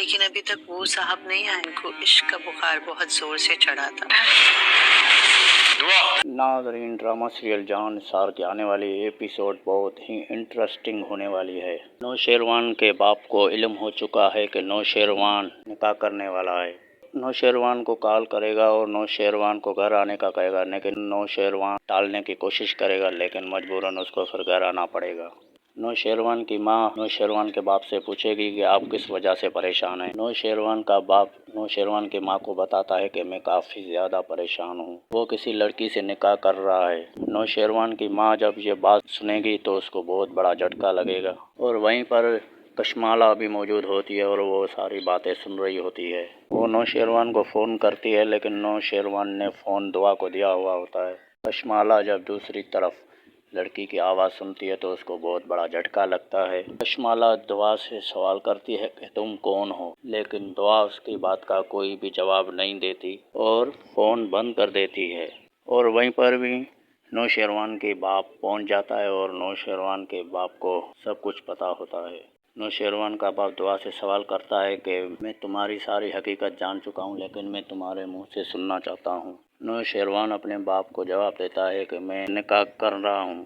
لیکن ابھی تک وہ صاحب نہیں آئے، ان کو عشق کا بخار بہت زور سے چڑھا تھا۔ ناظرین، ڈرامہ سیریل جان نثار کی آنے والی ایپیسوڈ بہت ہی انٹرسٹنگ ہونے والی ہے۔ نوشیروان کے باپ کو علم ہو چکا ہے کہ نوشیروان نکاح کرنے والا ہے۔ نوشیروان کو کال کرے گا اور نوشیروان کو گھر آنے کا کہے گا، لیکن نوشیروان ٹالنے کی کوشش کرے گا، لیکن مجبوراً اس کو پھر گھر آنا پڑے گا۔ نوشیروان کی ماں نوشیروان کے باپ سے پوچھے گی کہ آپ کس وجہ سے پریشان ہیں۔ نوشیروان کا باپ نوشیروان کی ماں کو بتاتا ہے کہ میں کافی زیادہ پریشان ہوں، وہ کسی لڑکی سے نکاح کر رہا ہے۔ نوشیروان کی ماں جب یہ بات سنے گی تو اس کو بہت بڑا جھٹکا لگے گا، اور وہیں پر کشمالہ بھی موجود ہوتی ہے اور وہ ساری باتیں سن رہی ہوتی ہے۔ وہ نوشیروان کو فون کرتی ہے، لیکن نوشیروان نے فون دعا کو دیا ہوا ہوتا ہے۔ کشمالہ جب دوسری طرف لڑکی کی آواز سنتی ہے تو اس کو بہت بڑا جھٹکا لگتا ہے۔ کشمالہ دعا سے سوال کرتی ہے کہ تم کون ہو، لیکن دعا اس کی بات کا کوئی بھی جواب نہیں دیتی اور فون بند کر دیتی ہے، اور وہیں پر بھی نوشیروان کے باپ پہنچ جاتا ہے اور نوشیروان کے باپ کو سب کچھ پتا ہوتا ہے۔ نوشیروان کا باپ دعا سے سوال کرتا ہے کہ میں تمہاری ساری حقیقت جان چکا ہوں، لیکن میں تمہارے منہ سے سننا چاہتا ہوں۔ نوشیروان اپنے باپ کو جواب دیتا ہے کہ میں نکاح کر رہا ہوں،